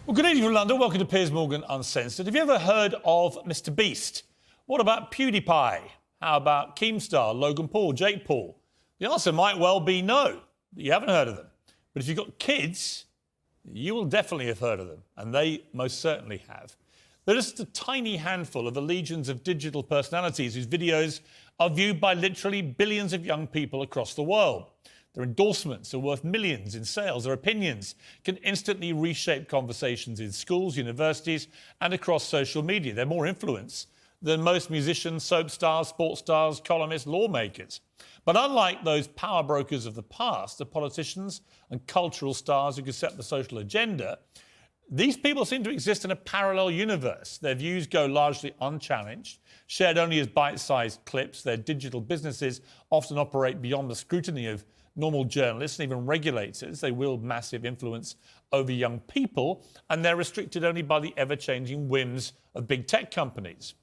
Well, good evening from London. Welcome to Piers Morgan Uncensored. Have you ever heard of Mr. Beast? What about PewDiePie? How about Keemstar, Logan Paul, Jake Paul? The answer might well be no. You haven't heard of them. But if you've got kids, you will definitely have heard of them. And they most certainly have. They're just a tiny handful of the legions of digital personalities whose videos are viewed by literally billions of young people across the world. Their endorsements are worth millions in sales. Their opinions can instantly reshape conversations in schools, universities, and across social media. They're more influence than most musicians, soap stars, sports stars, columnists, lawmakers. But unlike those power brokers of the past, the politicians and cultural stars who could set the social agenda, these people seem to exist in a parallel universe. Their views go largely unchallenged, shared only as bite-sized clips. Their digital businesses often operate beyond the scrutiny of normal journalists and even regulators. They wield massive influence over young people, and they're restricted only by the ever-changing whims of big tech companies.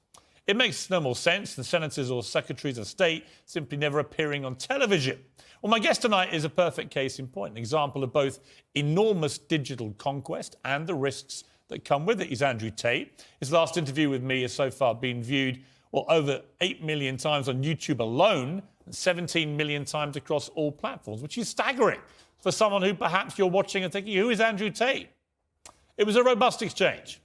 It makes no more sense than senators or secretaries of state simply never appearing on television. Well, my guest tonight is a perfect case in point, an example of both enormous digital conquest and the risks that come with it. He's Andrew Tate. His last interview with me has so far been viewed, well, over 8 million times on YouTube alone, and 17 million times across all platforms, which is staggering for someone who perhaps you're watching and thinking, who is Andrew Tate? It was a robust exchange.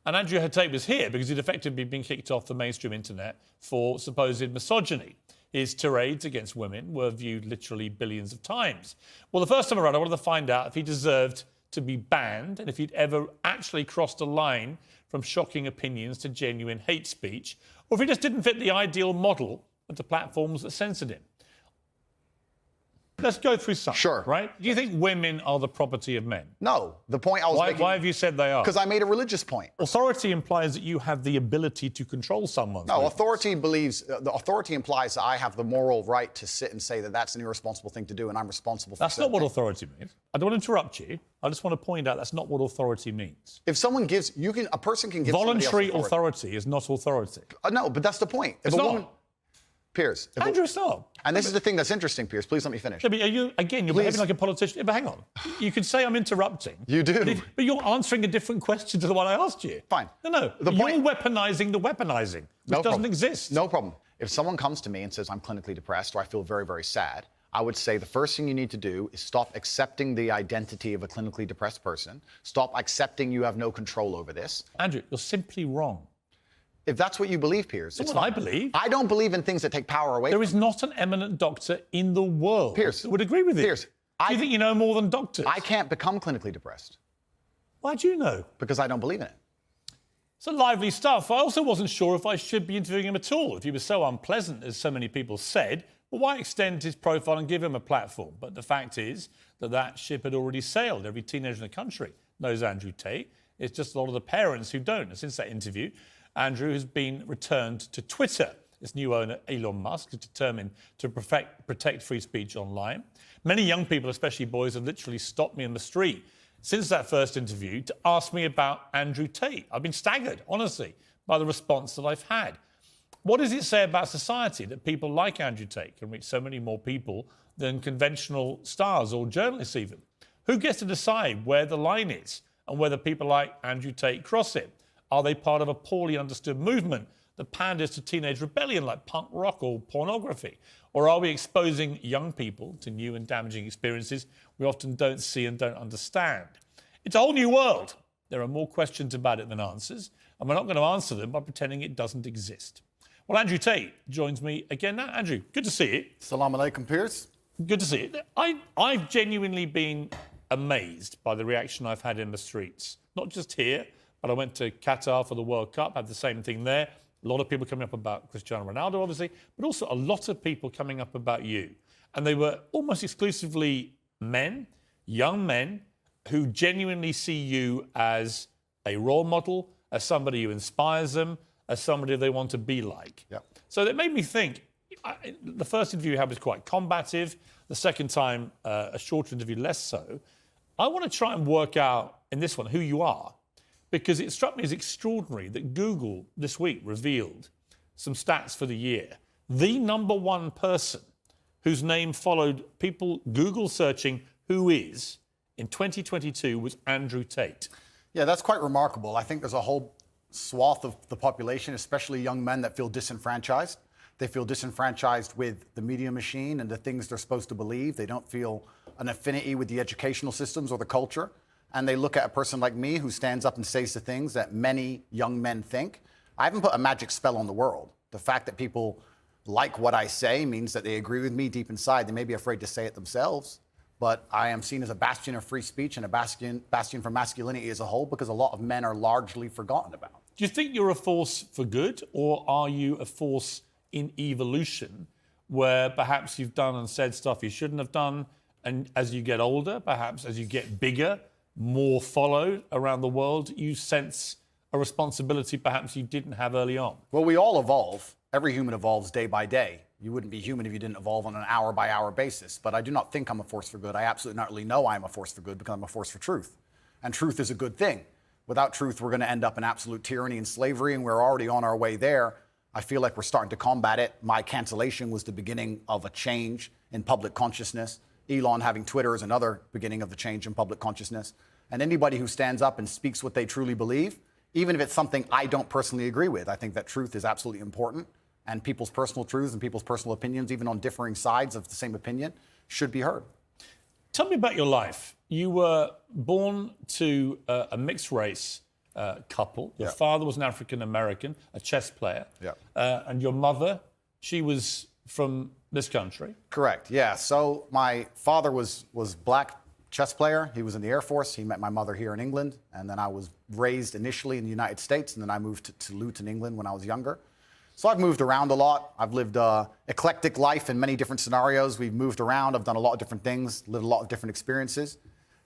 And Andrew Tate was here because he'd effectively been kicked off the mainstream internet for supposed misogyny. His tirades against women were viewed literally billions of times. Well, the first time around, I wanted to find out if he deserved to be banned and if he'd ever actually crossed a line from shocking opinions to genuine hate speech, or if he just didn't fit the ideal model of the platforms that censored him. Let's go through some. Sure. Right? Do you think women are the property of men? No. The point I was making... Why have you said they are? Because I made a religious point. Authority implies that you have the ability to control someone. No, authority implies that I have the moral right to sit and say that that's an irresponsible thing to do and I'm responsible for That's not what authority means. I don't want to interrupt you. I just want to point out that's not what authority means. If someone gives... a person can give voluntary authority is not authority. No, but that's the point. It's not. Piers. Andrew, it's not. And this is the thing that's interesting, Piers. Please let me finish. Yeah, but you're behaving like a politician. But hang on. You could say I'm interrupting. You do. But you're answering a different question to the one I asked you. Fine. No. You're weaponizing the weaponizing, which doesn't exist. No problem. If someone comes to me and says I'm clinically depressed or I feel very, very sad, I would say the first thing you need to do is stop accepting the identity of a clinically depressed person. Stop accepting you have no control over this. Andrew, you're simply wrong. If that's what you believe, Piers, it's what I believe. I don't believe in things that take power away. There is not an eminent doctor in the world Piers, that would agree with it. Piers, do you think you know more than doctors? I can't become clinically depressed. Why do you know? Because I don't believe in it. It's a lively stuff. I also wasn't sure if I should be interviewing him at all. If he was so unpleasant, as so many people said, well, why extend his profile and give him a platform? But the fact is that ship had already sailed. Every teenager in the country knows Andrew Tate. It's just a lot of the parents who don't. And since that interview, Andrew has been returned to Twitter. Its new owner, Elon Musk, is determined to protect free speech online. Many young people, especially boys, have literally stopped me in the street since that first interview to ask me about Andrew Tate. I've been staggered, honestly, by the response that I've had. What does it say about society that people like Andrew Tate can reach so many more people than conventional stars or journalists even? Who gets to decide where the line is and whether people like Andrew Tate cross it? Are they part of a poorly understood movement that panders to teenage rebellion like punk rock or pornography? Or are we exposing young people to new and damaging experiences we often don't see and don't understand? It's a whole new world. There are more questions about it than answers, and we're not going to answer them by pretending it doesn't exist. Well, Andrew Tate joins me again now. Andrew, good to see you. Salam alaikum, Piers. Good to see you. I've genuinely been amazed by the reaction I've had in the streets, not just here, but I went to Qatar for the World Cup, had the same thing there. A lot of people coming up about Cristiano Ronaldo, obviously, but also a lot of people coming up about you. And they were almost exclusively men, young men, who genuinely see you as a role model, as somebody who inspires them, as somebody they want to be like. Yep. So that made me think, the first interview you had was quite combative. The second time, a shorter interview, less so. I want to try and work out, in this one, who you are. Because it struck me as extraordinary that Google this week revealed some stats for the year. The #1 person whose name followed people Google searching who is in 2022 was Andrew Tate. Yeah, that's quite remarkable. I think there's a whole swath of the population, especially young men, that feel disenfranchised. They feel disenfranchised with the media machine and the things they're supposed to believe. They don't feel an affinity with the educational systems or the culture. And they look at a person like me who stands up and says the things that many young men think. I haven't put a magic spell on the world. The fact that people like what I say means that they agree with me deep inside. They may be afraid to say it themselves, but I am seen as a bastion of free speech and a bastion for masculinity as a whole, because a lot of men are largely forgotten about. Do you think you're a force for good, or are you a force in evolution where perhaps you've done and said stuff you shouldn't have done, and as you get older, perhaps as you get bigger, more followed around the world, you sense a responsibility perhaps you didn't have early on? Well, we all evolve. Every human evolves day by day. You wouldn't be human if you didn't evolve on an hour-by-hour basis. But I do not think I'm a force for good. I absolutely not really know I'm a force for good, because I'm a force for truth. And truth is a good thing. Without truth, we're going to end up in absolute tyranny and slavery, and we're already on our way there. I feel like we're starting to combat it. My cancellation was the beginning of a change in public consciousness. Elon having Twitter is another beginning of the change in public consciousness. And anybody who stands up and speaks what they truly believe, even if it's something I don't personally agree with, I think that truth is absolutely important. And people's personal truths and people's personal opinions, even on differing sides of the same opinion, should be heard. Tell me about your life. You were born to a mixed race couple. Your father was an African-American, a chess player. And your mother, she was from this country. Correct, yeah. So my father was black chess player. He was in the Air Force. He met my mother here in England. And then I was raised initially in the United States. And then I moved to Luton, England when I was younger. So I've moved around a lot. I've lived an eclectic life in many different scenarios. We've moved around. I've done a lot of different things, lived a lot of different experiences.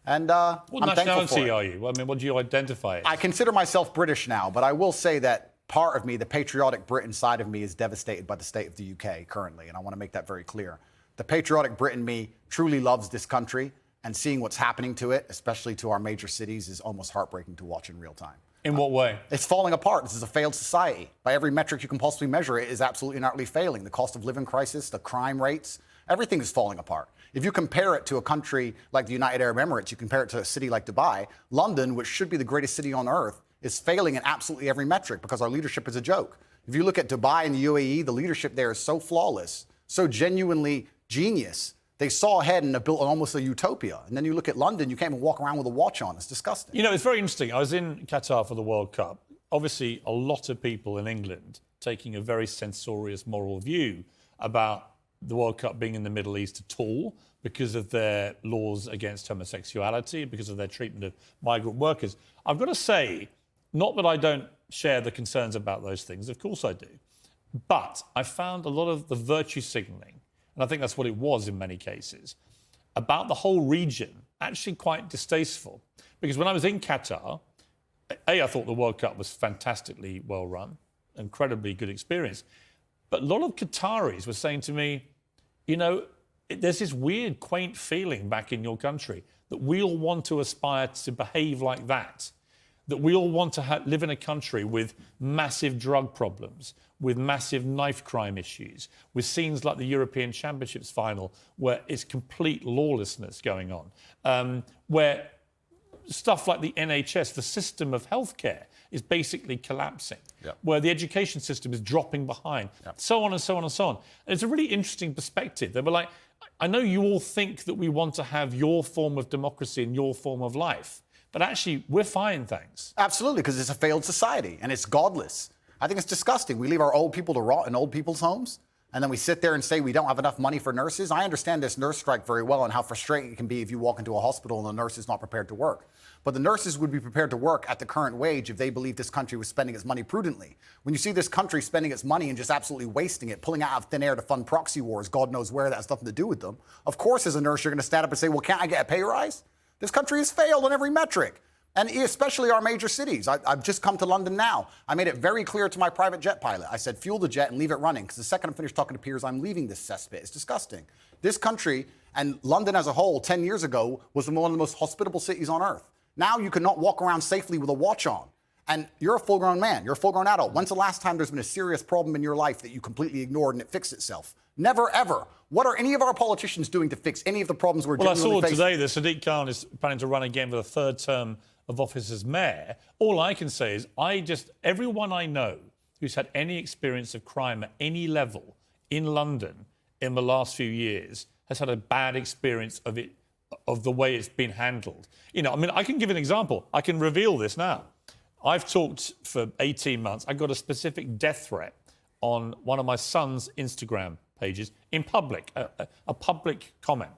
And what I'm thankful for nationality it. are you? I mean, what do you identify as? I consider myself British now, but I will say that part of me, the patriotic Brit inside of me, is devastated by the state of the UK currently, and I want to make that very clear. The patriotic Brit in me truly loves this country, and seeing what's happening to it, especially to our major cities, is almost heartbreaking to watch in real time. In what way? It's falling apart. This is a failed society. By every metric you can possibly measure, it is absolutely and utterly failing. The cost of living crisis, the crime rates, everything is falling apart. If you compare it to a country like the United Arab Emirates, you compare it to a city like Dubai, London, which should be the greatest city on earth, is failing in absolutely every metric because our leadership is a joke. If you look at Dubai and the UAE, the leadership there is so flawless, so genuinely genius. They saw ahead and have built almost a utopia. And then you look at London, you can't even walk around with a watch on. It's disgusting. You know, it's very interesting. I was in Qatar for the World Cup. Obviously, a lot of people in England taking a very censorious moral view about the World Cup being in the Middle East at all because of their laws against homosexuality, because of their treatment of migrant workers. I've got to say, not that I don't share the concerns about those things, of course I do, but I found a lot of the virtue signalling, and I think that's what it was in many cases, about the whole region, actually quite distasteful. Because when I was in Qatar, I thought the World Cup was fantastically well run, incredibly good experience. But a lot of Qataris were saying to me, you know, there's this weird, quaint feeling back in your country that we all want to aspire to behave like that we all want to live in a country with massive drug problems, with massive knife crime issues, with scenes like the European Championships final where it's complete lawlessness going on, where stuff like the NHS, the system of healthcare, is basically collapsing, where the education system is dropping behind, so on and so on and so on. And it's a really interesting perspective. They were like, I know you all think that we want to have your form of democracy and your form of life, but actually, we're fine, thanks. Absolutely, because it's a failed society and it's godless. I think it's disgusting. We leave our old people to rot in old people's homes, and then we sit there and say we don't have enough money for nurses. I understand this nurse strike very well and how frustrating it can be if you walk into a hospital and the nurse is not prepared to work. But the nurses would be prepared to work at the current wage if they believed this country was spending its money prudently. When you see this country spending its money and just absolutely wasting it, pulling out of thin air to fund proxy wars, God knows where, that has nothing to do with them. Of course, as a nurse, you're going to stand up and say, well, can't I get a pay rise? This country has failed on every metric, and especially our major cities. I've just come to London now. I made it very clear to my private jet pilot. I said, fuel the jet and leave it running, because the second I'm finished talking to Piers, I'm leaving this cesspit. It's disgusting. This country, and London as a whole, 10 years ago, was one of the most hospitable cities on earth. Now you cannot walk around safely with a watch on. And you're a full-grown man. You're a full-grown adult. When's the last time there's been a serious problem in your life that you completely ignored and it fixed itself? Never, ever. What are any of our politicians doing to fix any of the problems we're Well, I genuinely saw facing? today that Sadiq Khan is planning to run again for the third term of office as mayor. All I can say is everyone I know who's had any experience of crime at any level in London in the last few years has had a bad experience of it, of the way it's been handled. You know, I mean, I can give an example. I can reveal this now. I've talked for 18 months. I got a specific death threat on one of my son's Instagram pages in public, a public comment.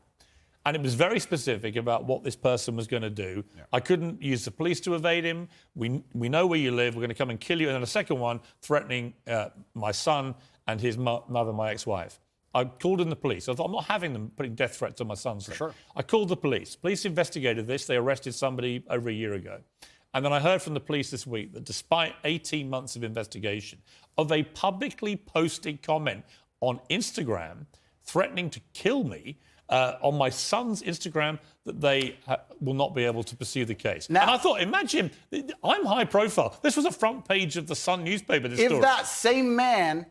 And it was very specific about what this person was going to do. Yeah. I couldn't use the police to evade him. We know where you live. We're going to come and kill you. And then a second one threatening my son and his mother, my ex-wife. I called in the police. I thought, I'm not having them putting death threats on my son's life. Sure. I called the police. Police investigated this. They arrested somebody over a year ago. And then I heard from the police this week that despite 18 months of investigation, of a publicly posted comment on Instagram threatening to kill me on my son's Instagram, that they will not be able to pursue the case. Now, and I thought, imagine, I'm high profile. This was a front page of the Sun newspaper, this story. If that same man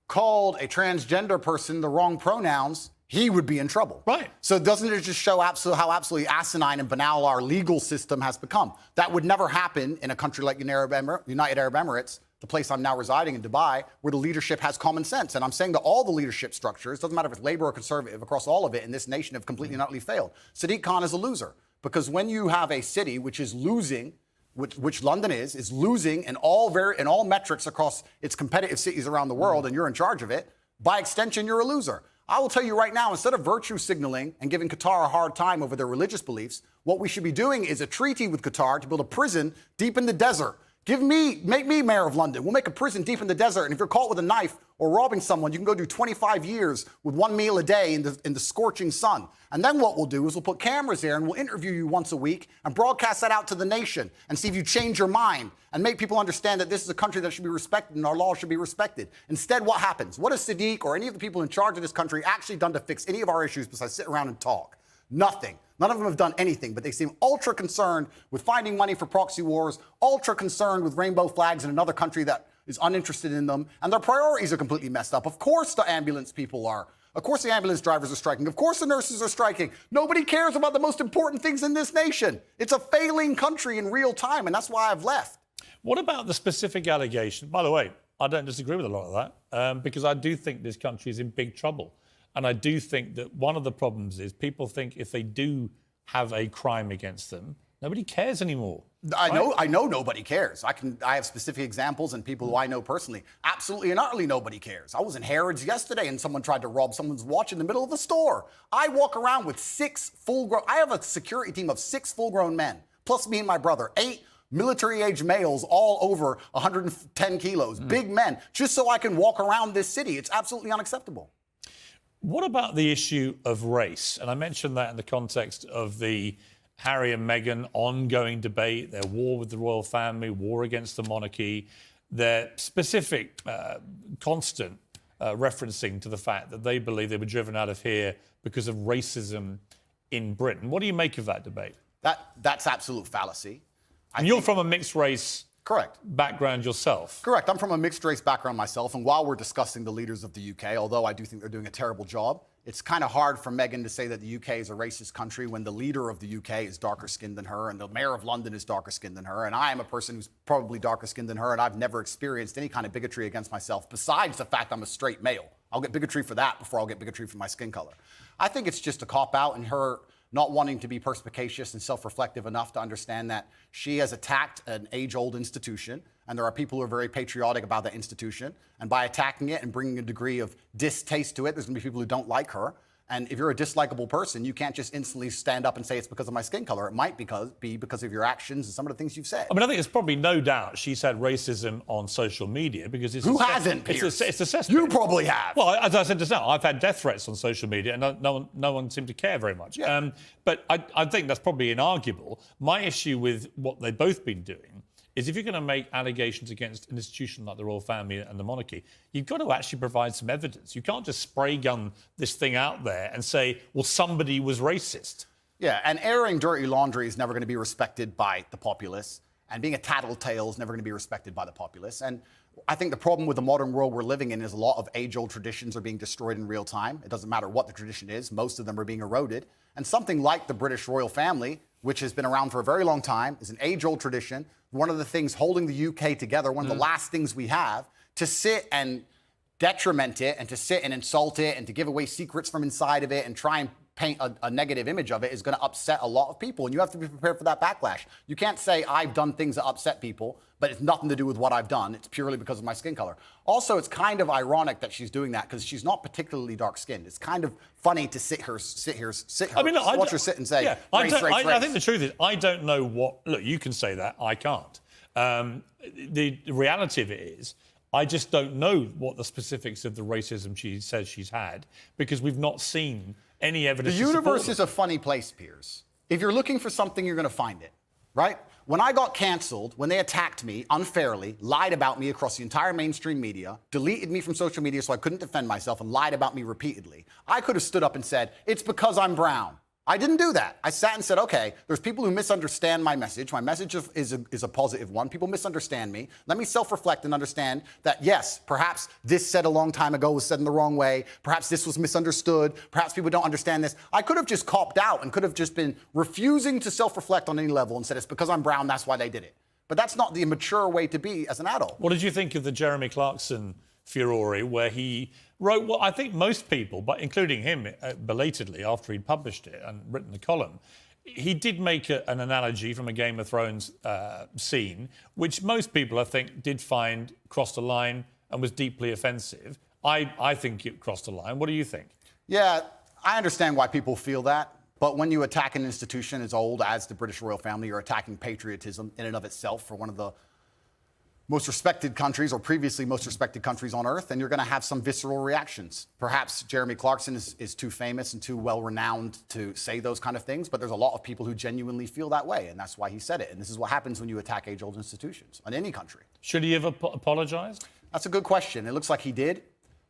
called a transgender person the wrong pronouns, he would be in trouble. Right. So doesn't it just show how absolutely asinine and banal our legal system has become? That would never happen in a country like United Arab Emirates, the place I'm now residing in, Dubai, where the leadership has common sense. And I'm saying that all the leadership structures, doesn't matter if it's Labour or Conservative, across all of it in this nation have completely and utterly failed. Sadiq Khan is a loser. Because when you have a city which is losing, which London is losing in all metrics across its competitive cities around the world, and you're in charge of it, by extension, you're a loser. I will tell you right now, instead of virtue signaling and giving Qatar a hard time over their religious beliefs, what we should be doing is a treaty with Qatar to build a prison deep in the desert. Make me mayor of London. We'll make a prison deep in the desert. And if you're caught with a knife or robbing someone, you can go do 25 years with one meal a day in the scorching sun. And then what we'll do is we'll put cameras there and we'll interview you once a week and broadcast that out to the nation and see if you change your mind and make people understand that this is a country that should be respected and our laws should be respected. Instead, what happens? What has Sadiq or any of the people in charge of this country actually done to fix any of our issues besides sit around and talk? Nothing. None of them have done anything, but they seem ultra concerned with finding money for proxy wars, ultra concerned with rainbow flags in another country that is uninterested in them, and their priorities are completely messed up. Of course the ambulance people are. Of course the ambulance drivers are striking. Of course the nurses are striking. Nobody cares about the most important things in this nation. It's a failing country in real time, and that's why I've left. What about the specific allegation? By the way, I don't disagree with a lot of that, because I do think this country is in big trouble. And I do think that one of the problems is people think if they do have a crime against them, nobody cares anymore. I know nobody cares. I have specific examples and people who I know personally. Absolutely and utterly nobody cares. I was in Harrods yesterday and someone tried to rob someone's watch in the middle of a store. I walk around with I have a security team of 6 full-grown men, plus me and my brother, 8 military-age males, all over 110 kilos, big men, just so I can walk around this city. It's absolutely unacceptable. What about the issue of race? And I mentioned that in the context of the Harry and Meghan ongoing debate, their war with the royal family, war against the monarchy, their specific, constant referencing to the fact that they believe they were driven out of here because of racism in Britain. What do you make of that debate? That's absolute fallacy. And you're from a mixed race background yourself. Correct. I'm from a mixed race background myself. And while we're discussing the leaders of the UK, although I do think they're doing a terrible job, it's kind of hard for Meghan to say that the UK is a racist country when the leader of the UK is darker skinned than her and the mayor of London is darker skinned than her. And I am a person who's probably darker skinned than her, and I've never experienced any kind of bigotry against myself besides the fact I'm a straight male. I'll get bigotry for that before I'll get bigotry for my skin color. I think it's just a cop-out, and her not wanting to be perspicacious and self-reflective enough to understand that she has attacked an age-old institution, and there are people who are very patriotic about that institution, and by attacking it and bringing a degree of distaste to it, there's going to be people who don't like her. And if you're a dislikable person, you can't just instantly stand up and say it's because of my skin color. It might be because of your actions and some of the things you've said. I mean, I think there's probably no doubt she's had racism on social media because it's... Who hasn't, Piers? It's a cesspit. You probably have. Well, as I said just now, I've had death threats on social media and no one seemed to care very much. Yeah. But I think that's probably inarguable. My issue with what they've both been doing is if you're going to make allegations against an institution like the royal family and the monarchy, you've got to actually provide some evidence. You can't just spray gun this thing out there and say, well, somebody was racist. Yeah, and airing dirty laundry is never going to be respected by the populace. And being a tattletale is never going to be respected by the populace. And I think the problem with the modern world we're living in is a lot of age-old traditions are being destroyed in real time. It doesn't matter what the tradition is. Most of them are being eroded. And something like the British royal family, which has been around for a very long time, is an age-old tradition. One of the things holding the UK together, one of the last things we have, to sit and detriment it and to sit and insult it and to give away secrets from inside of it and try and paint a negative image of it is going to upset a lot of people. And you have to be prepared for that backlash. You can't say I've done things that upset people, but it's nothing to do with what I've done. It's purely because of my skin color. Also, it's kind of ironic that she's doing that because she's not particularly dark-skinned. It's kind of funny to watch her sit and say, yeah, race. I think the truth is, I don't know what... Look, you can say that. I can't. The reality of it is, I just don't know what the specifics of the racism she says she's had because we've not seen any evidence. The universe is a funny place, Piers. If you're looking for something, you're going to find it, right? When I got canceled, when they attacked me unfairly, lied about me across the entire mainstream media, deleted me from social media so I couldn't defend myself, and lied about me repeatedly, I could have stood up and said, it's because I'm brown. I didn't do that. I sat and said, okay, there's people who misunderstand my message. My message is a positive one. People misunderstand me. Let me self-reflect and understand that, yes, perhaps this said a long time ago was said in the wrong way. Perhaps this was misunderstood. Perhaps people don't understand this. I could have just copped out and could have just been refusing to self-reflect on any level and said, it's because I'm brown, that's why they did it. But that's not the mature way to be as an adult. What did you think of the Jeremy Clarkson furore where he wrote what I think most people, but including him belatedly after he'd published it and written the column, he did make an analogy from a Game of Thrones scene, which most people, I think, did find crossed a line and was deeply offensive. I think it crossed a line. What do you think? Yeah, I understand why people feel that. But when you attack an institution as old as the British royal family, you're attacking patriotism in and of itself for one of the most respected countries, or previously most respected countries on earth, and you're going to have some visceral reactions. Perhaps Jeremy Clarkson is too famous and too well-renowned to say those kind of things, but there's a lot of people who genuinely feel that way, and that's why he said it. And this is what happens when you attack age-old institutions in any country. Should he have apologized? That's a good question. It looks like he did.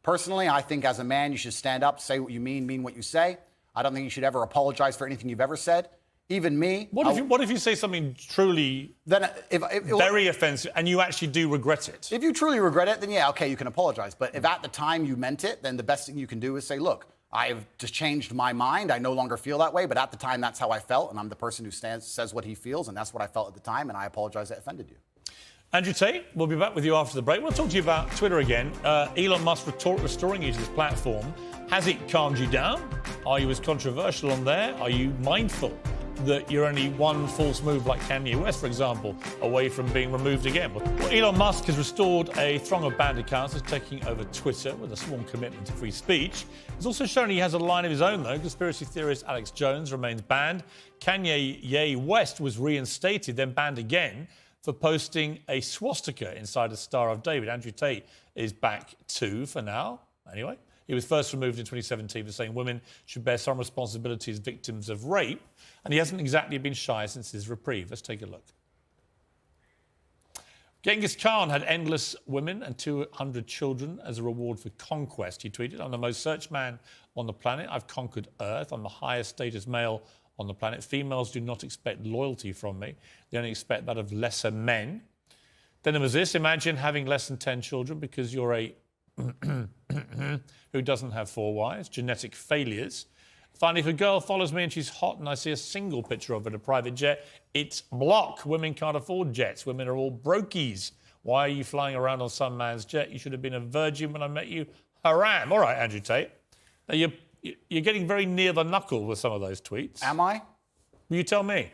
Personally, I think as a man, you should stand up, say what you mean what you say. I don't think you should ever apologize for anything you've ever said. Even me. What if you say something truly very offensive and you actually do regret it? If you truly regret it, then yeah, okay, you can apologize. But if at the time you meant it, then the best thing you can do is say, look, I've just changed my mind. I no longer feel that way. But at the time, that's how I felt. And I'm the person who says what he feels. And that's what I felt at the time. And I apologize that offended you. Andrew Tate, we'll be back with you after the break. We'll talk to you about Twitter again. Elon Musk restoring you to this platform. Has it calmed you down? Are you as controversial on there? Are you mindful that you're only one false move like Kanye West, for example, away from being removed again? Well, Elon Musk has restored a throng of banned accounts as taking over Twitter with a sworn commitment to free speech. He's also shown he has a line of his own, though. Conspiracy theorist Alex Jones remains banned. Kanye West was reinstated, then banned again for posting a swastika inside a Star of David. Andrew Tate is back too, for now, anyway. He was first removed in 2017 for saying women should bear some responsibility as victims of rape, and he hasn't exactly been shy since his reprieve. Let's take a look. Genghis Khan had endless women and 200 children as a reward for conquest, he tweeted. I'm the most searched man on the planet. I've conquered Earth. I'm the highest status male on the planet. Females do not expect loyalty from me. They only expect that of lesser men. Then there was this. Imagine having less than 10 children because you're a who doesn't have 4 wives, genetic failures. Finally, if a girl follows me and she's hot and I see a single picture of her in a private jet, it's block. Women can't afford jets. Women are all brokies. Why are you flying around on some man's jet? You should have been a virgin when I met you. Haram. All right, Andrew Tate. Now, you're getting very near the knuckle with some of those tweets. Am I? Will you tell me?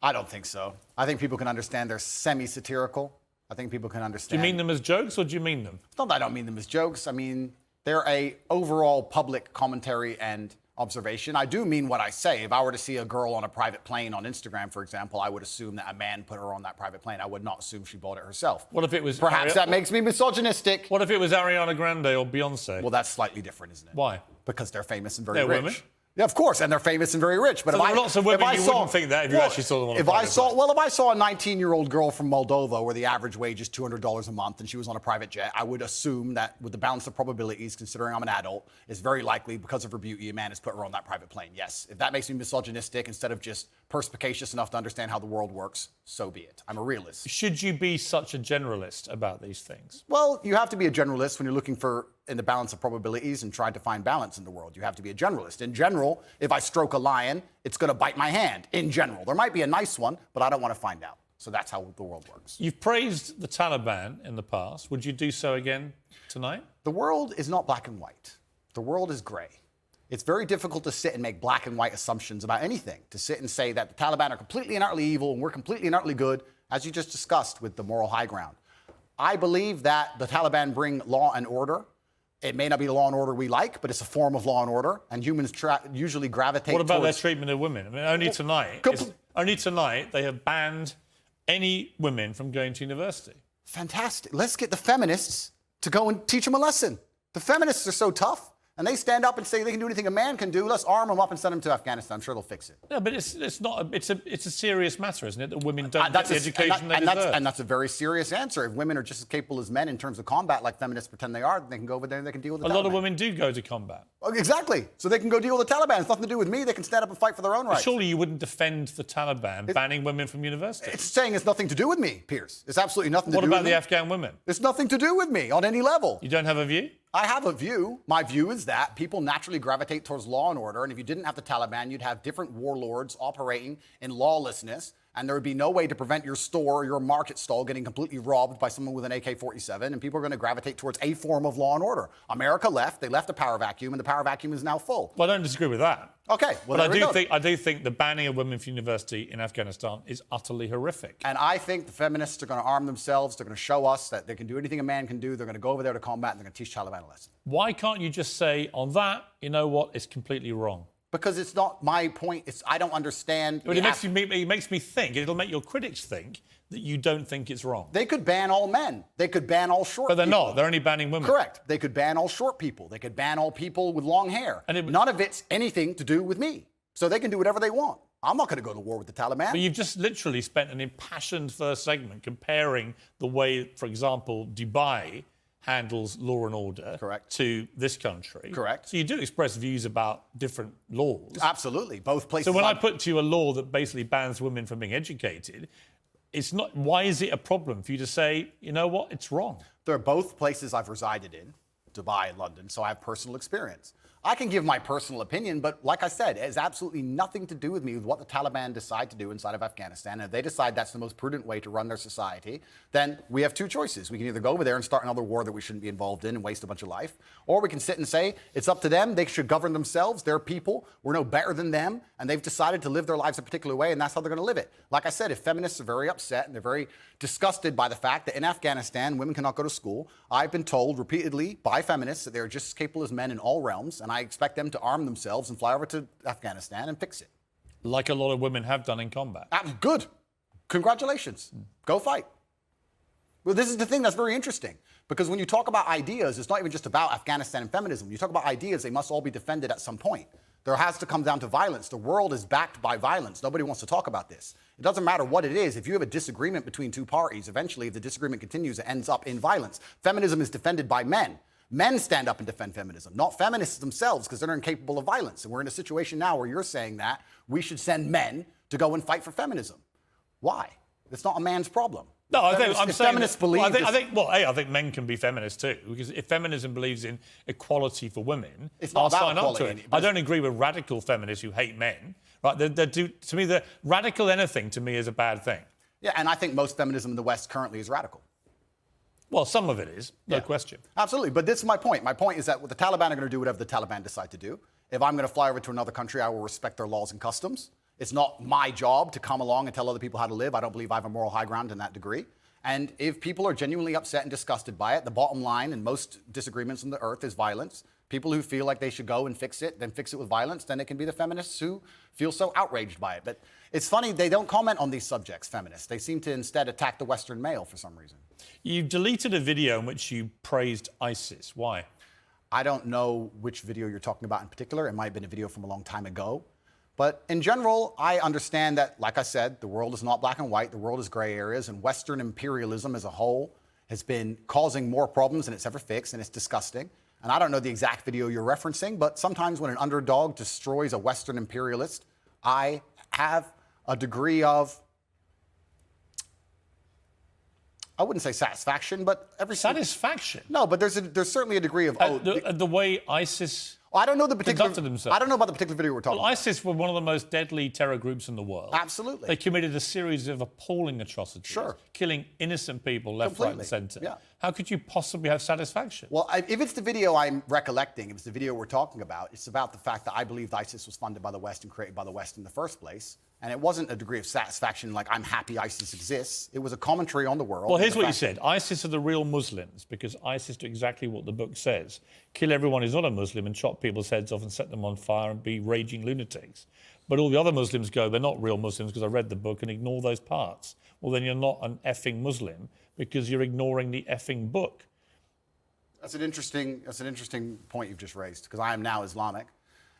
I don't think so. I think people can understand they're semi-satirical. I think people can understand. Do you mean them as jokes or do you mean them? It's not that I don't mean them as jokes. I mean, they're a overall public commentary and observation. I do mean what I say. If I were to see a girl on a private plane on Instagram, for example, I would assume that a man put her on that private plane. I would not assume she bought it herself. What if it was... Perhaps that makes me misogynistic. What if it was Ariana Grande or Beyonce? Well, that's slightly different, isn't it? Why? Because they're famous and very They're rich. women. Yeah, of course, and they're famous and very rich. But So if there are lots of women you wouldn't think that if you actually saw them on a private plane. If I saw a 19-year-old girl from Moldova where the average wage is $200 a month and she was on a private jet, I would assume that with the balance of probabilities, considering I'm an adult, it's very likely because of her beauty, a man has put her on that private plane. Yes, if that makes me misogynistic instead of just perspicacious enough to understand how the world works, so be it. I'm a realist. Should you be such a generalist about these things? Well, you have to be a generalist when you're looking for in the balance of probabilities and trying to find balance in the world. You have to be a generalist. In general, if I stroke a lion, it's going to bite my hand. In general, there might be a nice one, but I don't want to find out. So that's how the world works. You've praised the Taliban in the past. Would you do so again tonight? The world is not black and white. The world is gray. It's very difficult to sit and make black and white assumptions about anything, to sit and say that the Taliban are completely and utterly evil and we're completely and utterly good, as you just discussed with the moral high ground. I believe that the Taliban bring law and order. It may not be the law and order we like, but it's a form of law and order, and humans usually gravitate What about towards... their treatment of women? I mean, only tonight they have banned any women from going to university. Fantastic. Let's get the feminists to go and teach them a lesson. The feminists are so tough, and they stand up and say they can do anything a man can do. Let's arm them up and send them to Afghanistan. I'm sure they'll fix it. No, but it's not. It's a serious matter, isn't it? That women don't get the education they deserve. And that's a very serious answer. If women are just as capable as men in terms of combat, like feminists pretend they are, then they can go over there and they can deal with the Taliban. A lot of women do go to combat. Oh, exactly. So they can go deal with the Taliban. It's nothing to do with me. They can stand up and fight for their own rights. Surely you wouldn't defend the Taliban banning women from university. It's saying it's nothing to do with me, Piers. It's absolutely nothing to do with me. What about the Afghan women? It's nothing to do with me on any level. You don't have a view? I have a view. My view is that people naturally gravitate towards law and order, and if you didn't have the Taliban, you'd have different warlords operating in lawlessness, and there would be no way to prevent your store or your market stall getting completely robbed by someone with an AK-47, and people are going to gravitate towards a form of law and order. America left. They left a power vacuum, and the power vacuum is now full. Well, I don't disagree with that. Okay, well, but I do think the banning of women from university in Afghanistan is utterly horrific. And I think the feminists are going to arm themselves. They're going to show us that they can do anything a man can do. They're going to go over there to combat, and they're going to teach Taliban a lesson. Why can't you just say on that, you know what, it's completely wrong? Because it's not my point. I don't understand. But it makes me think, it'll make your critics think that you don't think it's wrong. They could ban all men. They could ban all short people. But they're not. They're only banning women. Correct. They could ban all short people. They could ban all people with long hair. None of it's anything to do with me. So they can do whatever they want. I'm not going to go to war with the Taliban. But you've just literally spent an impassioned first segment comparing the way, for example, Dubai handles law and order to this country. Correct. So you do express views about different laws. Absolutely. Both places. So when I put to you a law that basically bans women from being educated, it's not. Why is it a problem for you to say, you know what, it's wrong? They're both places I've resided in, Dubai and London, so I have personal experience. I can give my personal opinion, but like I said, it has absolutely nothing to do with me with what the Taliban decide to do inside of Afghanistan. And if they decide that's the most prudent way to run their society, then we have two choices. We can either go over there and start another war that we shouldn't be involved in and waste a bunch of life, or we can sit and say it's up to them. They should govern themselves. They're people. We're no better than them. And they've decided to live their lives a particular way, and that's how they're going to live it. Like I said, if feminists are very upset and they're very disgusted by the fact that in Afghanistan, women cannot go to school, I've been told repeatedly by feminists that they're just as capable as men in all realms, and I expect them to arm themselves and fly over to Afghanistan and fix it. Like a lot of women have done in combat. Good. Congratulations. Go fight. Well, this is the thing that's very interesting, because when you talk about ideas, it's not even just about Afghanistan and feminism. When you talk about ideas, they must all be defended at some point. There has to come down to violence. The world is backed by violence. Nobody wants to talk about this. It doesn't matter what it is. If you have a disagreement between two parties, eventually, if the disagreement continues, it ends up in violence. Feminism is defended by men. Men stand up and defend feminism, not feminists themselves, because they're incapable of violence. And we're in a situation now where you're saying that we should send men to go and fight for feminism. Why? It's not a man's problem. No, I think I'm saying feminists believe. I think men can be feminists too, because if feminism believes in equality for women, I'll sign up to it. I don't agree with radical feminists who hate men. Right? To me, the radical anything to me is a bad thing. Yeah, and I think most feminism in the West currently is radical. Well, some of it is, no question. Absolutely, but this is my point. My point is that the Taliban are going to do whatever the Taliban decide to do. If I'm going to fly over to another country, I will respect their laws and customs. It's not my job to come along and tell other people how to live. I don't believe I have a moral high ground in that degree. And if people are genuinely upset and disgusted by it, the bottom line in most disagreements on the earth is violence. People who feel like they should go and fix it, then fix it with violence, then it can be the feminists who feel so outraged by it. But it's funny, they don't comment on these subjects, feminists. They seem to instead attack the Western male for some reason. You deleted a video in which you praised ISIS. Why? I don't know which video you're talking about in particular. It might have been a video from a long time ago. But in general, I understand that, like I said, the world is not black and white. The world is gray areas, and Western imperialism as a whole has been causing more problems than it's ever fixed, and it's disgusting. And I don't know the exact video you're referencing, but sometimes when an underdog destroys a Western imperialist, I have a degree of, I wouldn't say satisfaction, but Satisfaction? No, but there's certainly a degree of, the way ISIS I don't know the particular. conducted themselves. I don't know about the particular video we're talking Well, about. ISIS were one of the most deadly terror groups in the world. Absolutely. They committed a series of appalling atrocities, Sure. killing innocent people left, right, and Completely. centre. Yeah. How could you possibly have satisfaction? Well, if it's the video I'm recollecting, if it's the video we're talking about, it's about the fact that I believe ISIS was funded by the West and created by the West in the first place. And it wasn't a degree of satisfaction like I'm happy ISIS exists. It was a commentary on the world. Well, and here's the what you fact- said. ISIS are the real Muslims because ISIS do exactly what the book says. Kill everyone who's not a Muslim and chop people's heads off and set them on fire and be raging lunatics. But all the other Muslims go, they're not real Muslims because I read the book, and ignore those parts. Well, then you're not an effing Muslim because you're ignoring the effing book. That's an interesting point you've just raised, because I am now Islamic.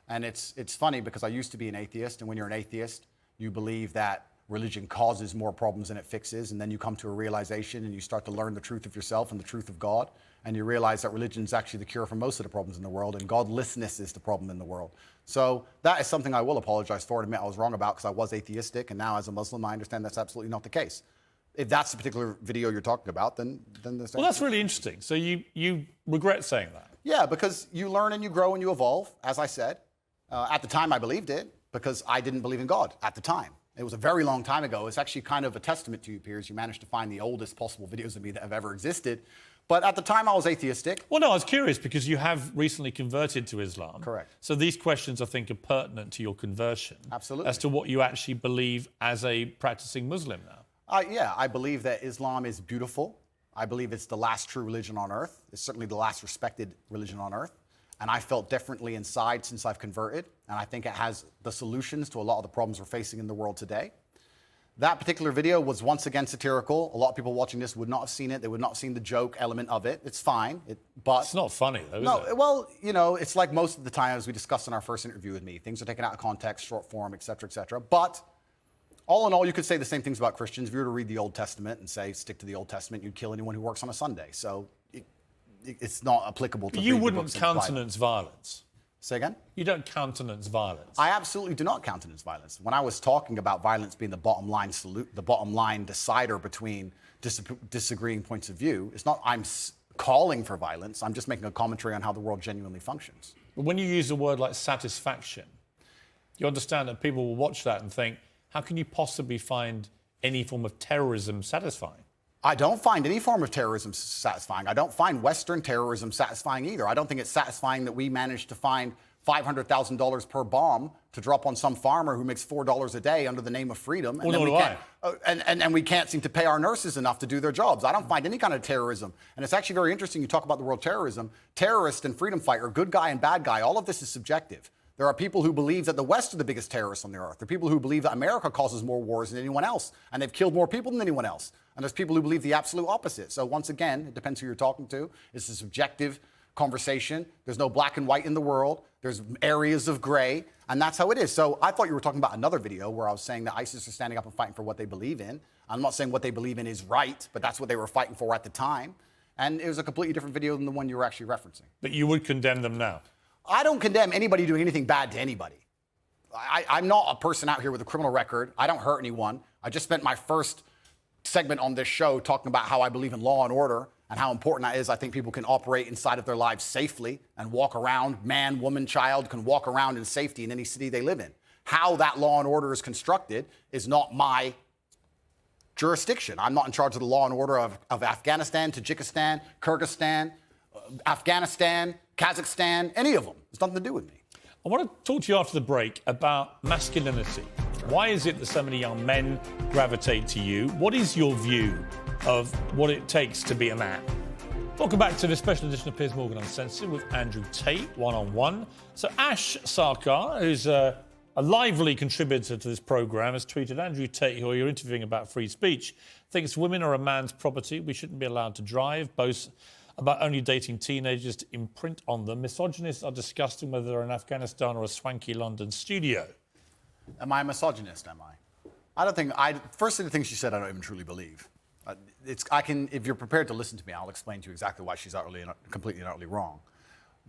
And it's funny because I used to be an atheist, and when you're an atheist, you believe that religion causes more problems than it fixes, and then you come to a realization and you start to learn the truth of yourself and the truth of God, and you realize that religion is actually the cure for most of the problems in the world, and godlessness is the problem in the world. So that is something I will apologize for and admit I was wrong about, because I was atheistic, and now as a Muslim I understand that's absolutely not the case. If that's the particular video you're talking about, then there's... Well, that's really interesting. So you regret saying that? Yeah, because you learn and you grow and you evolve, as I said. At the time, I believed it because I didn't believe in God at the time. It was a very long time ago. It's actually kind of a testament to you, Piers. You managed to find the oldest possible videos of me that have ever existed. But at the time, I was atheistic. Well, no, I was curious because you have recently converted to Islam. Correct. So these questions, I think, are pertinent to your conversion. Absolutely. As to what you actually believe as a practicing Muslim now. Yeah, I believe that Islam is beautiful. I believe it's the last true religion on earth. It's certainly the last respected religion on earth. And I felt differently inside since I've converted. And I think it has the solutions to a lot of the problems we're facing in the world today. That particular video was once again satirical. A lot of people watching this would not have seen it. They would not have seen the joke element of it. It's fine. But It's not funny, though, is no, it? well, you know, it's like most of the time, as we discussed in our first interview with me, things are taken out of context, short form, et cetera, et cetera. But all in all, you could say the same things about Christians. If you were to read the Old Testament and say, stick to the Old Testament, you'd kill anyone who works on a Sunday. So it's not applicable to You read the wouldn't books and apply them. countenance violence. Say again? You don't countenance violence. I absolutely do not countenance violence. When I was talking about violence being the bottom line decider between disagreeing points of view, it's not I'm calling for violence. I'm just making a commentary on how the world genuinely functions. But when you use a word like satisfaction, you understand that people will watch that and think, how can you possibly find any form of terrorism satisfying? I don't find any form of terrorism satisfying. I don't find Western terrorism satisfying either. I don't think it's satisfying that we managed to find $500,000 per bomb to drop on some farmer who makes $4 a day under the name of freedom. Well, nor do I. And we can't seem to pay our nurses enough to do their jobs. I don't find any kind of terrorism. And it's actually very interesting you talk about the word terrorism. Terrorist and freedom fighter, good guy and bad guy, all of this is subjective. There are people who believe that the West are the biggest terrorists on the earth. There are people who believe that America causes more wars than anyone else, and they've killed more people than anyone else. And there's people who believe the absolute opposite. So once again, it depends who you're talking to. It's a subjective conversation. There's no black and white in the world. There's areas of gray, and that's how it is. So I thought you were talking about another video where I was saying that ISIS are standing up and fighting for what they believe in. I'm not saying what they believe in is right, but that's what they were fighting for at the time. And it was a completely different video than the one you were actually referencing. But you would condemn them now? I don't condemn anybody doing anything bad to anybody. I'm not a person out here with a criminal record. I don't hurt anyone. I just spent my first segment on this show talking about how I believe in law and order and how important that is. I think people can operate inside of their lives safely and walk around, man, woman, child, can walk around in safety in any city they live in. How that law and order is constructed is not my jurisdiction. I'm not in charge of the law and order of Afghanistan, Tajikistan, Kyrgyzstan, Afghanistan, Kazakhstan, any of them. It's nothing to do with me. I want to talk to you after the break about masculinity. Why is it that so many young men gravitate to you? What is your view of what it takes to be a man? Welcome back to this special edition of Piers Morgan Uncensored with Andrew Tate, one-on-one. So Ash Sarkar, who's a lively contributor to this programme, has tweeted, Andrew Tate, who you're interviewing about free speech, thinks women are a man's property. We shouldn't be allowed to drive, boast about only dating teenagers to imprint on them. Misogynists are disgusting whether they're in Afghanistan or a swanky London studio. Am I a misogynist? Am I? I don't think. Firstly, the things she said, I don't even truly believe. If you're prepared to listen to me, I'll explain to you exactly why she's completely and utterly wrong.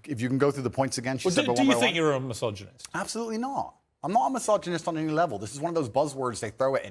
If you can go through the points again, she said. Do you think you're a misogynist? Absolutely not. I'm not a misogynist on any level. This is one of those buzzwords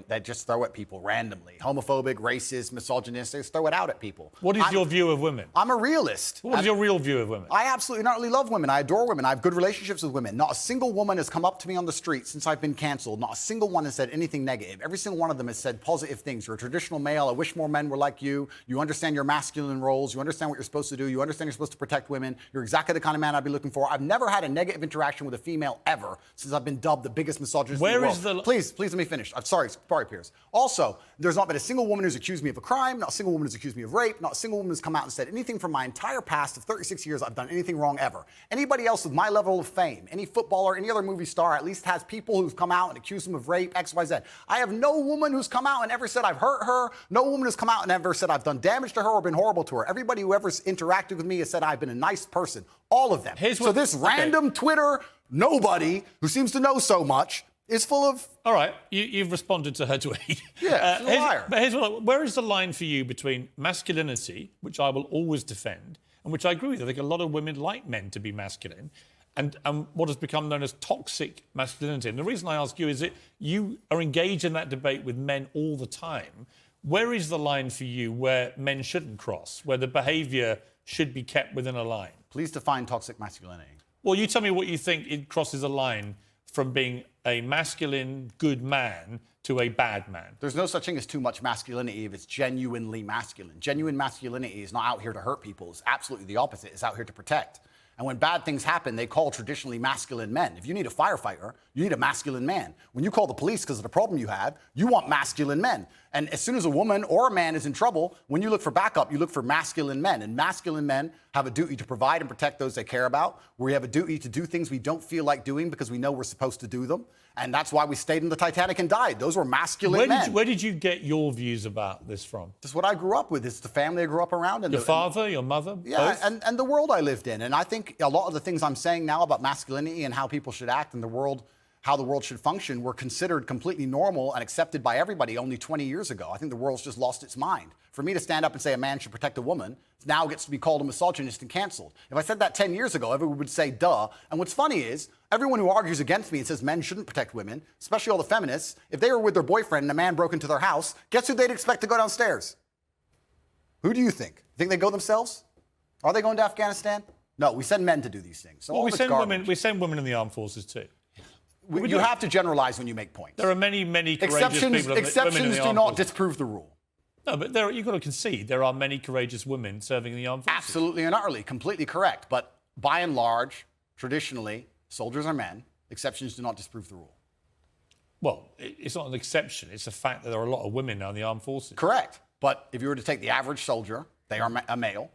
they just throw at people randomly. Homophobic, racist, misogynist, they just throw it out at people. What is your view of women? I'm a realist. What is your real view of women? I absolutely and utterly love women. I adore women. I have good relationships with women. Not a single woman has come up to me on the street since I've been canceled. Not a single one has said anything negative. Every single one of them has said positive things. You're a traditional male. I wish more men were like you. You understand your masculine roles. You understand what you're supposed to do. You understand you're supposed to protect women. You're exactly the kind of man I'd be looking for. I've never had a negative interaction with a female ever since I've been dubbed the biggest misogynist. Where is the... Please let me finish. I'm sorry, Piers. Also, there's not been a single woman who's accused me of a crime, not a single woman who's accused me of rape, not a single woman who's come out and said anything from my entire past of 36 years I've done anything wrong ever. Anybody else with my level of fame, any footballer, any other movie star, at least has people who've come out and accused them of rape, X, Y, Z. I have no woman who's come out and ever said I've hurt her, no woman who's come out and ever said I've done damage to her or been horrible to her. Everybody who ever interacted with me has said I've been a nice person. All of them. So this random Twitter nobody who seems to know so much is full of... All right, you've responded to her tweet. Yeah, she's a liar. But where is the line for you between masculinity, which I will always defend, and which I agree with? I think a lot of women like men to be masculine, and what has become known as toxic masculinity. And the reason I ask you is that you are engaged in that debate with men all the time. Where is the line for you where men shouldn't cross, where the behaviour should be kept within a line? Please define toxic masculinity. Well, you tell me what you think it crosses a line from being a masculine, good man to a bad man. There's no such thing as too much masculinity if it's genuinely masculine. Genuine masculinity is not out here to hurt people. It's absolutely the opposite. It's out here to protect. And when bad things happen, they call traditionally masculine men. If you need a firefighter, you need a masculine man. When you call the police because of the problem you have, you want masculine men. And as soon as a woman or a man is in trouble, when you look for backup, you look for masculine men. And masculine men have a duty to provide and protect those they care about. We have a duty to do things we don't feel like doing because we know we're supposed to do them. And that's why we stayed in the Titanic and died. Those were masculine men. Where did you get your views about this from? This is what I grew up with. It's the family I grew up around. And your father, your mother, yeah, both? and the world I lived in. And I think a lot of the things I'm saying now about masculinity and how people should act in the world, how the world should function, were considered completely normal and accepted by everybody only 20 years ago. I think the world's just lost its mind. For me to stand up and say a man should protect a woman now gets to be called a misogynist and canceled. If I said that 10 years ago, everyone would say, duh. And what's funny is, everyone who argues against me and says men shouldn't protect women, especially all the feminists, if they were with their boyfriend and a man broke into their house, guess who they'd expect to go downstairs? Who do you think? Think they go themselves? Are they going to Afghanistan? No, we send men to do these things. So well, we send women in the armed forces too. You have to generalize when you make points. There are many courageous people. Exceptions do not disprove the rule. No, but you've got to concede there are many courageous women serving in the armed forces. Absolutely and utterly, completely correct. But by and large, traditionally, soldiers are men. Exceptions do not disprove the rule. Well, it's not an exception. It's a fact that there are a lot of women now in the armed forces. Correct. But if you were to take the average soldier, they are a male.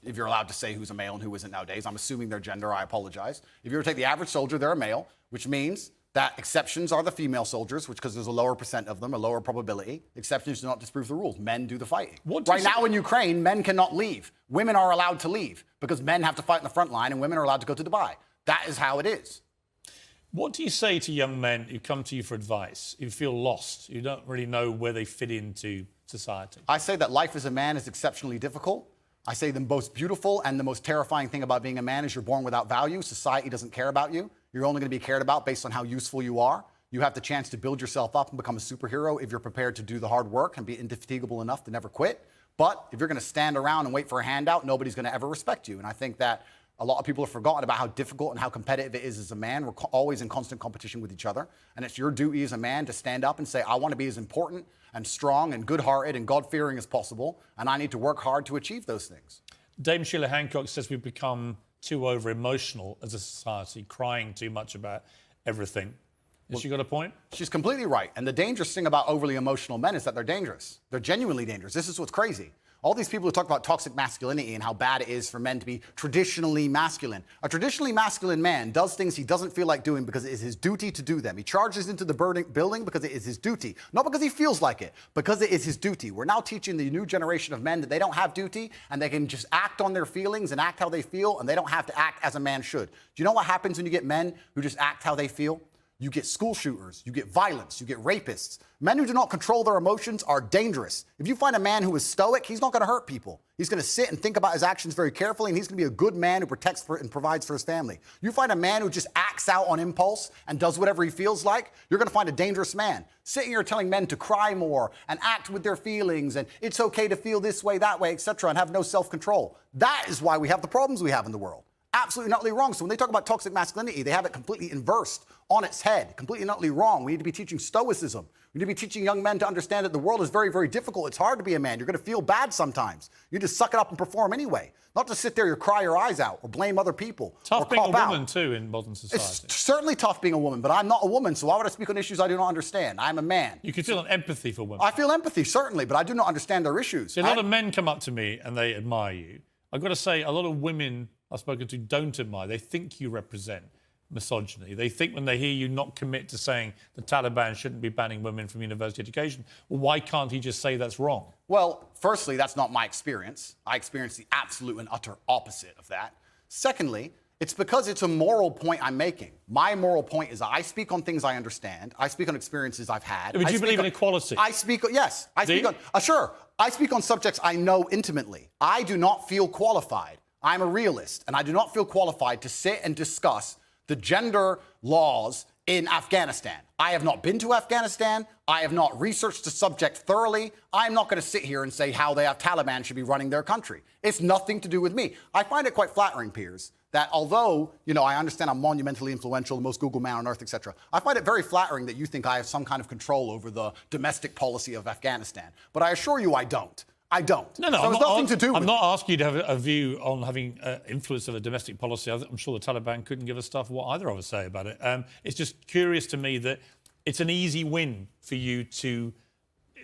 If you're allowed to say who's a male and who isn't nowadays, I'm assuming their gender, I apologize. If you were to take the average soldier, they're a male, which means that exceptions are the female soldiers, which because there's a lower percent of them, a lower probability. Exceptions do not disprove the rules. Men do the fighting. Right now in Ukraine, men cannot leave. Women are allowed to leave because men have to fight in the front line and women are allowed to go to Dubai. That is how it is. What do you say to young men who come to you for advice, who feel lost, who don't really know where they fit into society? I say that life as a man is exceptionally difficult. I say the most beautiful and the most terrifying thing about being a man is you're born without value. Society doesn't care about you. You're only going to be cared about based on how useful you are. You have the chance to build yourself up and become a superhero if you're prepared to do the hard work and be indefatigable enough to never quit. But if you're going to stand around and wait for a handout, nobody's going to ever respect you. And I think that a lot of people have forgotten about how difficult and how competitive it is as a man. We're always in constant competition with each other. And it's your duty as a man to stand up and say, I want to be as important and strong and good-hearted and God-fearing as possible. And I need to work hard to achieve those things. Dame Sheila Hancock says we've become too over-emotional as a society, crying too much about everything. Has she got a point? She's completely right. And the dangerous thing about overly emotional men is that they're dangerous. They're genuinely dangerous. This is what's crazy. All these people who talk about toxic masculinity and how bad it is for men to be traditionally masculine. A traditionally masculine man does things he doesn't feel like doing because it is his duty to do them. He charges into the building because it is his duty. Not because he feels like it, because it is his duty. We're now teaching the new generation of men that they don't have duty and they can just act on their feelings and act how they feel, and they don't have to act as a man should. Do you know what happens when you get men who just act how they feel? You get school shooters, you get violence, you get rapists. Men who do not control their emotions are dangerous. If you find a man who is stoic, he's not going to hurt people. He's going to sit and think about his actions very carefully, and he's going to be a good man who protects and provides for his family. You find a man who just acts out on impulse and does whatever he feels like, you're going to find a dangerous man. Sitting here telling men to cry more and act with their feelings and it's okay to feel this way, that way, etc., and have no self-control. That is why we have the problems we have in the world. Absolutely and utterly wrong. So when they talk about toxic masculinity, they have it completely inversed on its head, completely and utterly wrong. We need to be teaching stoicism. We need to be teaching young men to understand that the world is very, very difficult. It's hard to be a man. You're going to feel bad sometimes. You just suck it up and perform anyway. Not to sit there and cry your eyes out or blame other people. Tough or being a woman, out. too, in modern society. It's certainly tough being a woman, but I'm not a woman, so why would I speak on issues I do not understand? I'm a man. You can feel an empathy for women. I feel empathy, certainly, but I do not understand their issues. See, a lot of men come up to me and they admire you. I've got to say, a lot of women I've spoken to don't admire. They think you represent misogyny. They think when they hear you not commit to saying the Taliban shouldn't be banning women from university education, well, why can't he just say that's wrong? Well, firstly, that's not my experience. I experience the absolute and utter opposite of that. Secondly, it's because it's a moral point I'm making. My moral point is I speak on things I understand. I speak on experiences I've had. But you believe in equality? Yes. I speak on, sure. I speak on subjects I know intimately. I do not feel qualified. I'm a realist, and I do not feel qualified to sit and discuss the gender laws in Afghanistan. I have not been to Afghanistan. I have not researched the subject thoroughly. I'm not going to sit here and say how the Taliban should be running their country. It's nothing to do with me. I find it quite flattering, Piers, that although, I understand I'm monumentally influential, the most Google man on earth, etc., I find it very flattering that you think I have some kind of control over the domestic policy of Afghanistan. But I assure you I don't. I don't. No, so it's nothing to do with I'm not asking you to have a view on having influence of a domestic policy. I'm sure the Taliban couldn't give a stuff what either of us say about it. It's just curious to me that it's an easy win for you to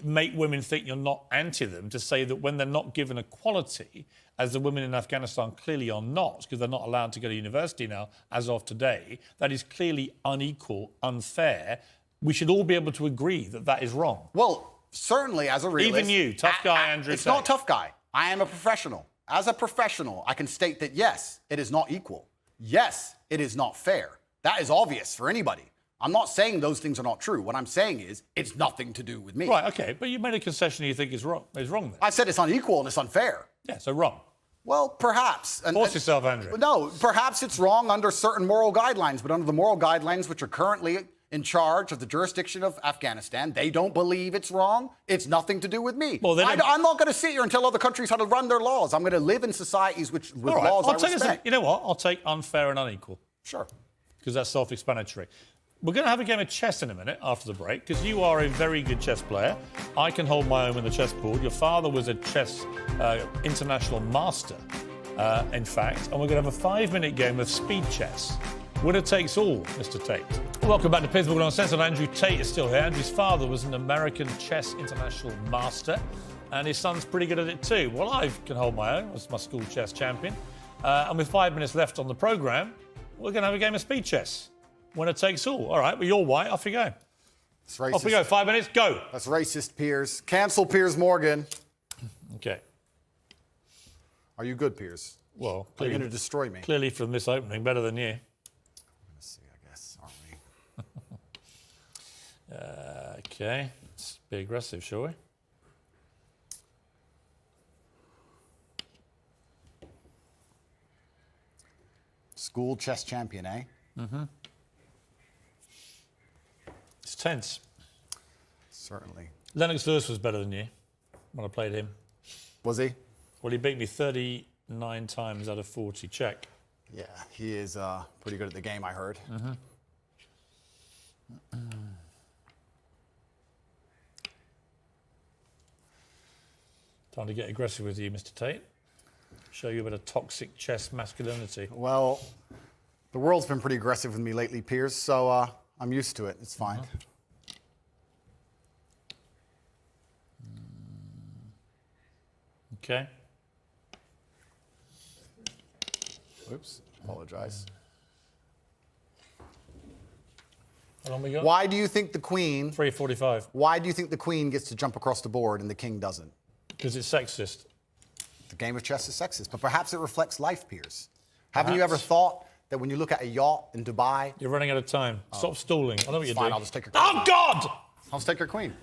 make women think you're not anti them, to say that when they're not given equality, as the women in Afghanistan clearly are not, because they're not allowed to go to university now as of today, that is clearly unequal, unfair. We should all be able to agree that that is wrong. Well, certainly, as a realist... Even you, tough guy Andrew It's Tate. not tough guy. I am a professional. As a professional, I can state that, yes, it is not equal. Yes, it is not fair. That is obvious for anybody. I'm not saying those things are not true. What I'm saying is it's nothing to do with me. Right, OK, but you made a concession you think is wrong then. I said it's unequal and it's unfair. Yeah, so wrong. Well, perhaps. Force yourself, Andrew. No, perhaps it's wrong under certain moral guidelines, but under the moral guidelines which are currently in charge of the jurisdiction of Afghanistan, they don't believe it's wrong. It's nothing to do with me. Well, I'm not going to sit here and tell other countries how to run their laws. I'm going to live in societies with laws I respect. You know what? I'll take unfair and unequal. Sure. Because that's self-explanatory. We're going to have a game of chess in a minute after the break, because you are a very good chess player. I can hold my own with the chessboard. Your father was a chess international master, in fact. And we're going to have a 5-minute game of speed chess. Winner takes all, Mr. Tate. Welcome back to Piers Morgan Uncensored. Andrew Tate is still here. Andrew's father was an American chess international master, and his son's pretty good at it too. Well, I can hold my own. I was my school chess champion. And with 5 minutes left on the programme, we're going to have a game of speed chess. Winner takes all. All right, well, you're white. Off you go. That's racist. Off we go. 5 minutes, go. That's racist, Piers. Cancel Piers Morgan. OK. Are you good, Piers? Well, are you going to destroy me? Clearly from this opening, better than you. Let's see, I guess, aren't we? OK. Let's be aggressive, shall we? School chess champion, eh? Mm-hmm. It's tense. Certainly. Lennox Lewis was better than you when I played him. Was he? Well, he beat me 39 times out of 40. Check. Yeah, he is pretty good at the game, I heard. Mm-hmm. Time to get aggressive with you, Mr. Tate. Show you a bit of toxic chess masculinity. Well, the world's been pretty aggressive with me lately, Piers, so I'm used to it. It's fine. Okay. Oops, apologize. How long we got? Why do you think the queen? 3:45. Why do you think the queen gets to jump across the board and the king doesn't? Because it's sexist. The game of chess is sexist, but perhaps it reflects life, Piers. Haven't you ever Perhaps. thought that when you look at a yacht in Dubai? You're running out of time. Stop stalling. I know what you're Fine, doing. I'll just take your queen. Oh, God! I'll just take your queen.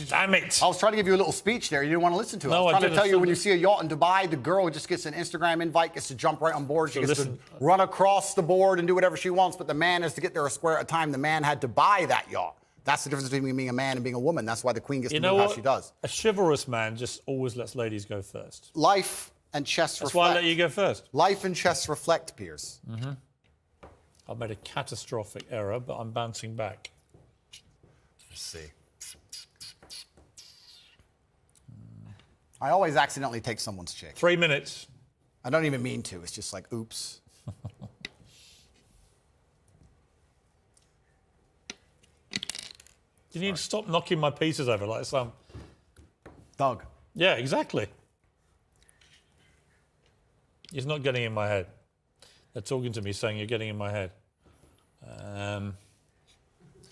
Damn it. I was trying to give you a little speech there. You didn't want to listen to it. No, I was I trying to didn't. tell you when you see a yacht in Dubai, the girl just gets an Instagram invite, gets to jump right on board. She So gets listen- to run across the board and do whatever she wants, but the man has to get there a square at a time. The man had to buy that yacht. That's the difference between being a man and being a woman. That's why the queen gets You to know move how what? she does. A chivalrous man just always lets ladies go first. Life and chess That's why I reflect. let you go first. Life and chess reflect, Piers. I've made a catastrophic error, but I'm bouncing back. Let's see. I always accidentally take someone's chick. 3 minutes. I don't even mean to. It's just like, oops. You need to stop knocking my pieces over like some. Doug. Yeah, exactly. He's not getting in my head. They're talking to me saying you're getting in my head.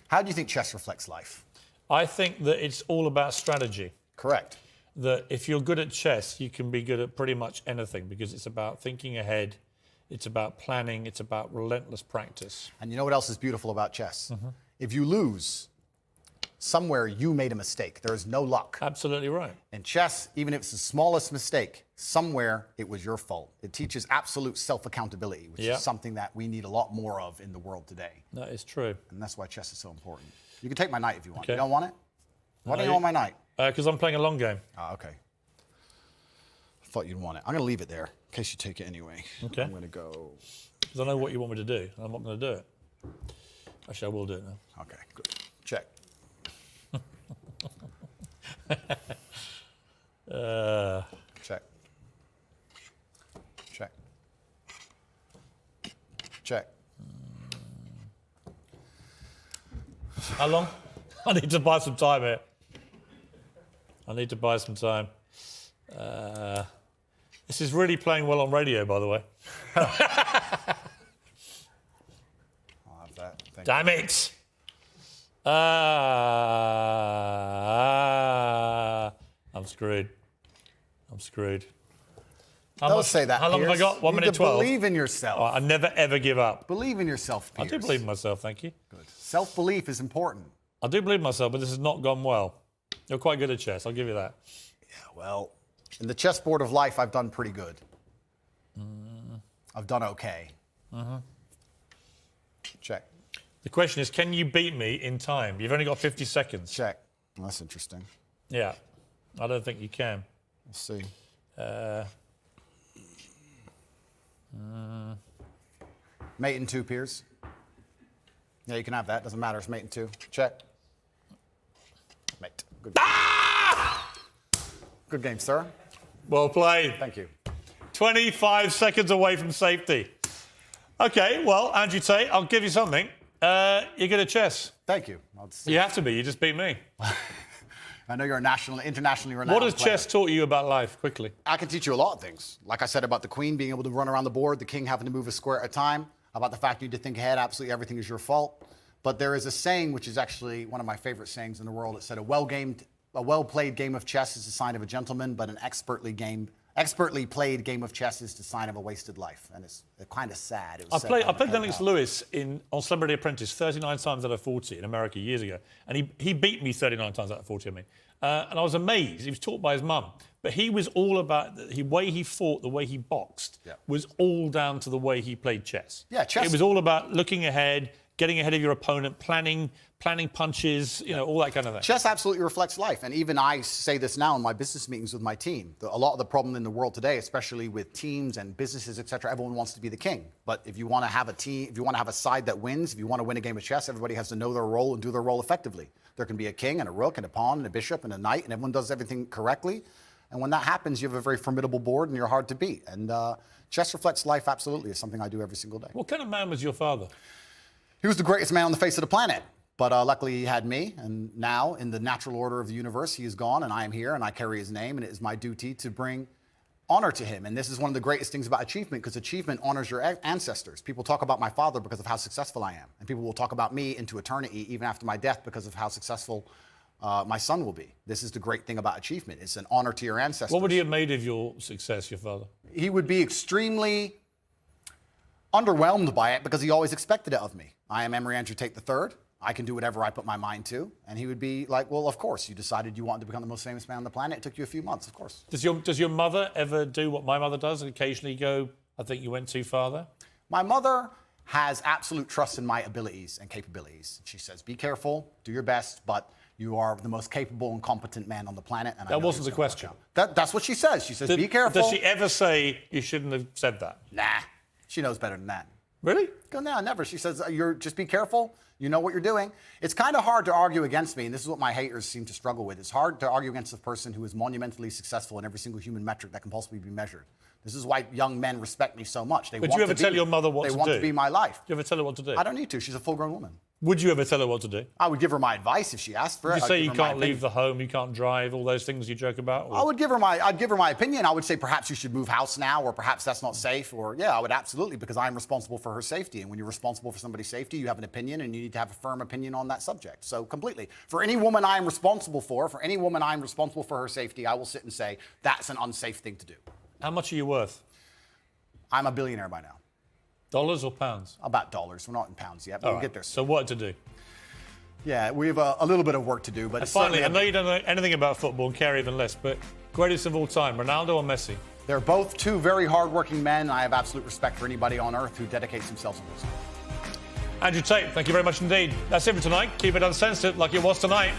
How do you think chess reflects life? I think that it's all about strategy. Correct. That if you're good at chess, you can be good at pretty much anything because it's about thinking ahead, it's about planning, it's about relentless practice. And you know what else is beautiful about chess? Mm-hmm. If you lose, somewhere you made a mistake. There is no luck. Absolutely right. In chess, even if it's the smallest mistake, somewhere it was your fault. It teaches absolute self-accountability, which Yeah. is something that we need a lot more of in the world today. That is true. And that's why chess is so important. You can take my knight if you want. Okay. You don't want it? Why don't you No, want my knight? Because I'm playing a long game. Ah, okay. I thought you'd want it. I'm going to leave it there in case you take it anyway. Okay. I'm going to go. Because I know what you want me to do. I'm not going to do it. Actually, I will do it now. Okay, good. Check. Check. Check. Check. How long? I need to buy some time here. I need to buy some time. This is really playing well on radio, by the way. I'll have that. Thank you. Damn it! I'm screwed. I'm screwed. Don't say that. How long have I Piers. got? 1 You need minute to 12. Believe in yourself. I never ever give up. Believe in yourself, I Piers. do believe in myself, thank you. Good. Self-belief is important. I do believe in myself, but this has not gone well. You're quite good at chess, I'll give you that. Yeah, well, in the chessboard of life, I've done pretty good. I've done okay. Check. The question is, can you beat me in time? You've only got 50 seconds. Check. Well, that's interesting. Yeah, I don't think you can. Let's see. Mate in 2, Piers. Yeah, you can have that. Doesn't matter. It's mate in 2. Check. Mate. Good. Good game, sir. Well played. Thank you. 25 seconds away from safety. Okay, well, Andrew Tate, I'll give you something. You're good at chess. Thank you. I'll see. You have to be. You just beat me. I know you're a internationally renowned What has player. chess taught you about life, quickly? I can teach you a lot of things. Like I said about the queen being able to run around the board, the king having to move a square at a time, about the fact you need to think ahead, absolutely everything is your fault. But there is a saying, which is actually one of my favorite sayings in the world. It said, a well-played game of chess is a sign of a gentleman, but an expertly played game of chess is the sign of a wasted life. And it's kind of sad. It was I said by played the Lennox pen Lewis on Celebrity Apprentice 39 times out of 40 in America years ago. And he beat me 39 times out of 40, I mean. And I was amazed. He was taught by his mum. But he was all about the way he fought, the way he boxed, was all down to the way he played chess. Yeah, chess. It was all about looking ahead, getting ahead of your opponent, planning punches, all that kind of thing. Chess absolutely reflects life. And even I say this now in my business meetings with my team. A lot of the problem in the world today, especially with teams and businesses, et cetera, everyone wants to be the king. But if you want to have a team, if you want to have a side that wins, if you want to win a game of chess, everybody has to know their role and do their role effectively. There can be a king and a rook and a pawn and a bishop and a knight, and everyone does everything correctly. And when that happens, you have a very formidable board and you're hard to beat. And chess reflects life absolutely. It's something I do every single day. What kind of man was your father? He was the greatest man on the face of the planet. But luckily he had me, and now in the natural order of the universe, he is gone, and I am here, and I carry his name, and it is my duty to bring honor to him. And this is one of the greatest things about achievement, because achievement honors your ancestors. People talk about my father because of how successful I am, and people will talk about me into eternity, even after my death, because of how successful my son will be. This is the great thing about achievement. It's an honor to your ancestors. What would he have made of your success, your father? He would be extremely underwhelmed by it because he always expected it of me. I am Emory Andrew Tate III. I can do whatever I put my mind to. And he would be like, well, of course, you decided you wanted to become the most famous man on the planet. It took you a few months, of course. Does your mother ever do what my mother does and occasionally go, I think you went too far there? My mother has absolute trust in my abilities and capabilities. She says, be careful, do your best, but you are the most capable and competent man on the planet. And that wasn't the question. That's what she says. She says, be careful. Does she ever say you shouldn't have said that? Nah, she knows better than that. Really? No, never. She says, just be careful. You know what you're doing. It's kind of hard to argue against me, and this is what my haters seem to struggle with. It's hard to argue against a person who is monumentally successful in every single human metric that can possibly be measured. This is why young men respect me so much. But do you ever tell your mother what to do? They want to be my life. Do you ever tell her what to do? I don't need to. She's a full-grown woman. Would you ever tell her what to do? I would give her my advice if she asked for it. You say you can't leave the home, you can't drive, all those things you joke about? Or? I'd give her my opinion. I would say perhaps you should move house now, or perhaps that's not safe, or yeah, I would absolutely, because I'm responsible for her safety. And when you're responsible for somebody's safety, you have an opinion, and you need to have a firm opinion on that subject. So completely. For any woman I'm responsible for any woman I'm responsible for her safety, I will sit and say, that's an unsafe thing to do. How much are you worth? I'm a billionaire by now. Dollars or pounds? About dollars. We're not in pounds yet, but we'll get there. So what to do? Yeah, we have a little bit of work to do. But finally, I know you don't know anything about football and care even less, but greatest of all time, Ronaldo or Messi? They're both two very hardworking men, and I have absolute respect for anybody on earth who dedicates themselves to this. Andrew Tate, thank you very much indeed. That's it for tonight. Keep it uncensored like it was tonight.